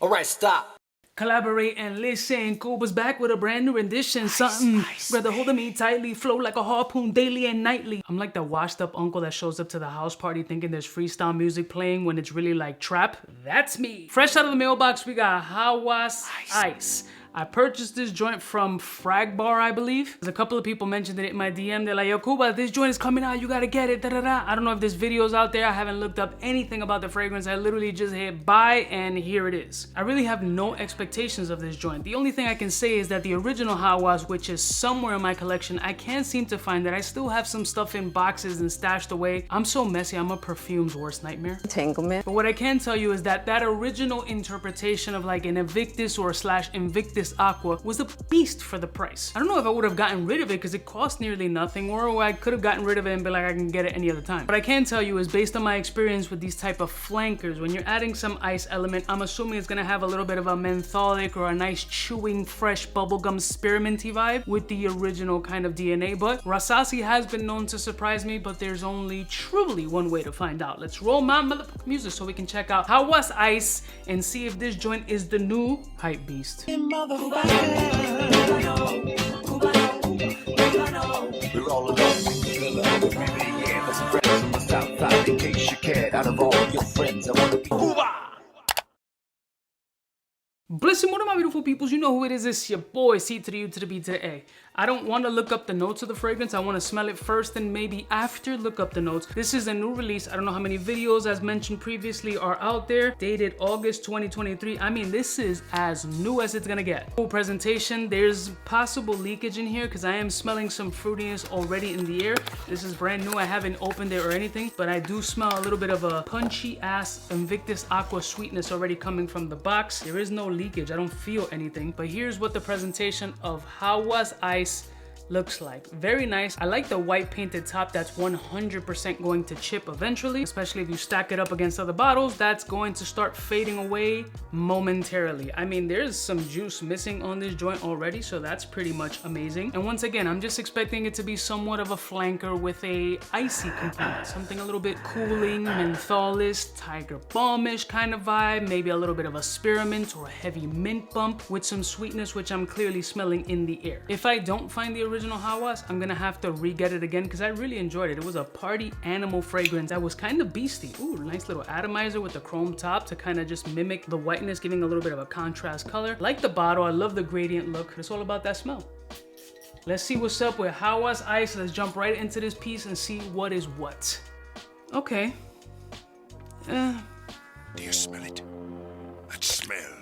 Alright, stop. Collaborate and listen. Cubba's back with a brand new rendition. Something rather holding me tightly, flow like a harpoon daily and nightly. I'm like the washed up uncle that shows up to the house party thinking there's freestyle music playing when it's really like trap. That's me. Fresh out of the mailbox, we got Hawas Ice. I purchased this joint from Frag Bar, I believe. There's a couple of people mentioned it in my DM. They're like, yo, Cubba, this joint is coming out. You gotta get it. Da da da. I don't know if there's videos out there. I haven't looked up anything about the fragrance. I literally just hit buy and here it is. I really have no expectations of this joint. The only thing I can say is that the original Hawas, which is somewhere in my collection, I can't seem to find it. I still have some stuff in boxes and stashed away. I'm so messy. I'm a perfume's worst nightmare. Entanglement. But what I can tell you is that that original interpretation of like an Invictus or / Invictus Aqua was a beast for the price. I don't know if I would have gotten rid of it because it cost nearly nothing, or I could have gotten rid of it and been like, I can get it any other time. What I can tell you is based on my experience with these type of flankers, when you're adding some ice element, I'm assuming it's gonna have a little bit of a mentholic or a nice chewing, fresh bubblegum spearminty vibe with the original kind of DNA. But RASASI has been known to surprise me, but there's only truly one way to find out. Let's roll my motherfucking music so we can check out Hawas Ice and see if this joint is the new hype beast. We're all alone. Yeah, for some friends from the south side. In case you cared, out of all your friends, I want to be Cuba. Bless you, one of my beautiful peoples. You know who it is. It's your boy, C to the U to the B to the A. I don't want to look up the notes of the fragrance. I want to smell it first and maybe after look up the notes. This is a new release. I don't know how many videos, as mentioned previously, are out there. Dated August 2023. I mean, this is as new as it's gonna get. Full presentation. There's possible leakage in here because I am smelling some fruitiness already in the air. This is brand new. I haven't opened it or anything, but I do smell a little bit of a punchy ass Invictus Aqua sweetness already coming from the box. There is no leakage. I don't feel anything, but here's what the presentation of Hawas Ice looks like. Very nice. I like the white painted top that's 100% going to chip eventually, especially if you stack it up against other bottles. That's going to start fading away momentarily. I mean, there's some juice missing on this joint already, so that's pretty much amazing. And once again, I'm just expecting it to be somewhat of a flanker with a icy component, something a little bit cooling, mentholist, tiger balmish kind of vibe, maybe a little bit of a spearmint or a heavy mint bump with some sweetness, which I'm clearly smelling in the air. If I don't find the original Hawas, I'm gonna have to re-get it again because I really enjoyed it. It was a party animal fragrance that was kind of beastie. Ooh, nice little atomizer with the chrome top to kind of just mimic the whiteness, giving a little bit of a contrast color. Like the bottle, I love the gradient look. It's all about that smell. Let's see what's up with Hawas Ice. Let's jump right into this piece and see what is what. Okay. Do you smell it? That smell.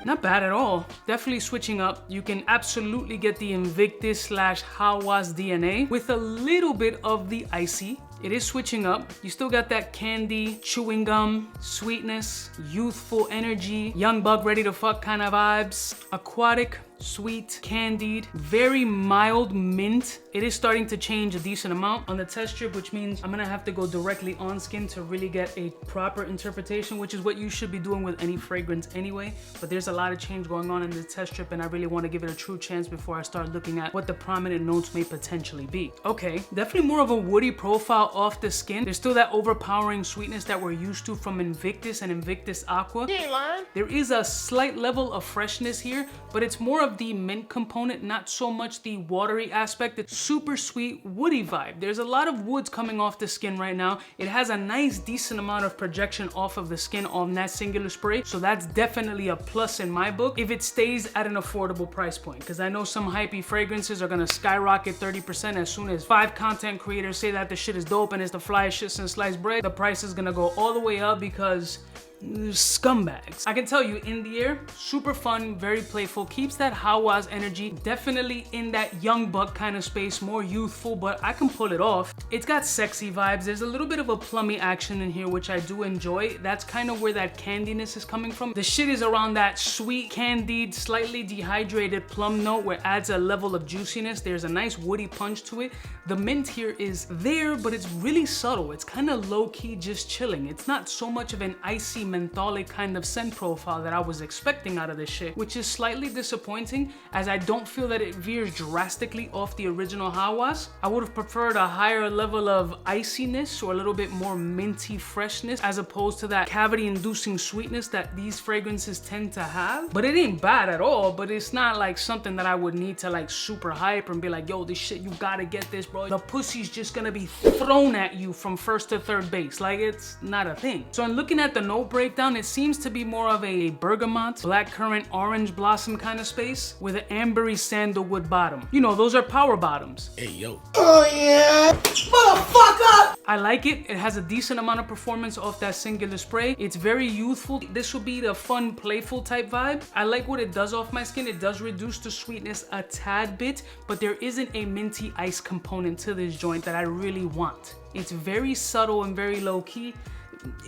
Not bad at all. Definitely switching up. You can absolutely get the Invictus / Hawas DNA with a little bit of the icy. It is switching up. You still got that candy, chewing gum, sweetness, youthful energy, young buck ready to fuck kind of vibes, aquatic, sweet, candied, very mild mint. It is starting to change a decent amount on the test strip, which means I'm gonna have to go directly on skin to really get a proper interpretation, which is what you should be doing with any fragrance anyway. But there's a lot of change going on in the test strip and I really want to give it a true chance before I start looking at what the prominent notes may potentially be. Okay, definitely more of a woody profile off the skin. There's still that overpowering sweetness that we're used to from Invictus and Invictus Aqua. You ain't lying. There is a slight level of freshness here, but it's more of the mint component, not so much the watery aspect. It's super sweet, woody vibe. There's a lot of woods coming off the skin right now. It has a nice, decent amount of projection off of the skin on that singular spray. So that's definitely a plus in my book if it stays at an affordable price point. Because I know some hypey fragrances are gonna skyrocket 30% as soon as 5 content creators say that the shit is dope and it's the flyest shit since sliced bread. The price is gonna go all the way up because scumbags. I can tell you in the air, super fun, very playful, keeps that Hawas energy, definitely in that young buck kind of space, more youthful, but I can pull it off. It's got sexy vibes. There's a little bit of a plummy action in here, which I do enjoy. That's kind of where that candiness is coming from. The shit is around that sweet, candied, slightly dehydrated plum note where it adds a level of juiciness. There's a nice woody punch to it. The mint here is there, but it's really subtle. It's kind of low-key just chilling. It's not so much of an icy mentholic kind of scent profile that I was expecting out of this shit, which is slightly disappointing as I don't feel that it veers drastically off the original Hawas. I would have preferred a higher level of iciness or a little bit more minty freshness as opposed to that cavity-inducing sweetness that these fragrances tend to have. But it ain't bad at all, but it's not like something that I would need to like super hype and be like, yo, this shit, you gotta get this, bro. The pussy's just gonna be thrown at you from first to third base. Like, it's not a thing. So in looking at the note breakdown, it seems to be more of a bergamot, blackcurrant, orange blossom kind of space with an ambery sandalwood bottom. You know, those are power bottoms. Hey, yo. Oh yeah, motherfucker! I like it. It has a decent amount of performance off that singular spray. It's very youthful. This will be the fun, playful type vibe. I like what it does off my skin. It does reduce the sweetness a tad bit, but there isn't a minty ice component to this joint that I really want. It's very subtle and very low key.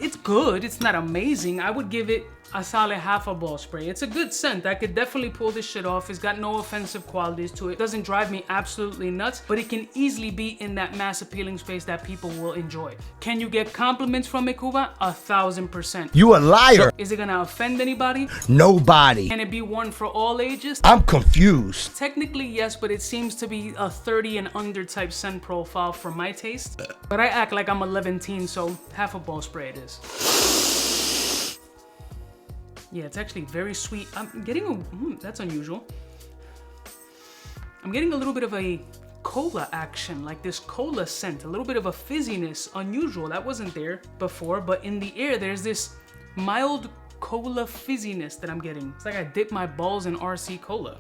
It's good. It's not amazing. I would give it a solid half a ball spray. It's a good scent. I could definitely pull this shit off. It's got no offensive qualities to it. It doesn't drive me absolutely nuts, but it can easily be in that mass appealing space that people will enjoy. Can you get compliments from it, Cuba? 1000%. You a liar. Is it gonna offend anybody? Nobody. Can it be one for all ages? I'm confused. Technically, yes, but it seems to be a 30 and under type scent profile for my taste. But I act like I'm a 11-teen, so half a ball spray it is. Yeah, it's actually very sweet. I'm getting a, that's unusual. I'm getting a little bit of a cola action, like this cola scent, a little bit of a fizziness, unusual. That wasn't there before, but in the air, there's this mild cola fizziness that I'm getting. It's like I dipped my balls in RC Cola.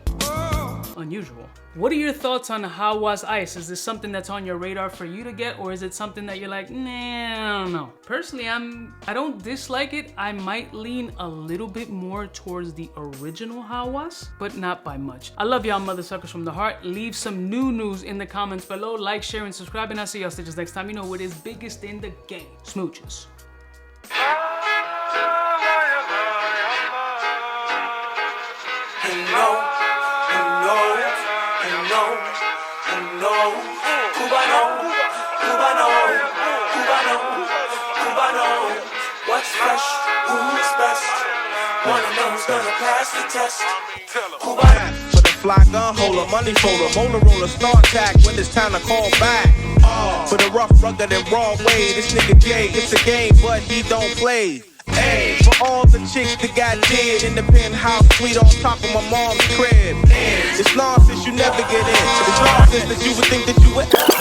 Unusual. What are your thoughts on Hawas Ice? Is this something that's on your radar for you to get, or is it something that you're like, nah, I don't know? Personally, I don't dislike it. I might lean a little bit more towards the original Hawas, but not by much. I love y'all mother suckers from the heart. Leave some new news in the comments below. Like, share, and subscribe, and I'll see y'all stitches next time. You know what is biggest in the game. Smooches. Cubaknow, what's fresh, who's best? One of them's gonna pass the test. For the fly gun holder, money folder, molar roller, start tack when it's time to call back. For the rough, rugged, and raw way, this nigga Jay, it's a game, but he don't play. Hey, for all the chicks that got dead in the penthouse suite on top of my mom's crib. It's nonsense you never get in. It's nonsense that you would think that you would.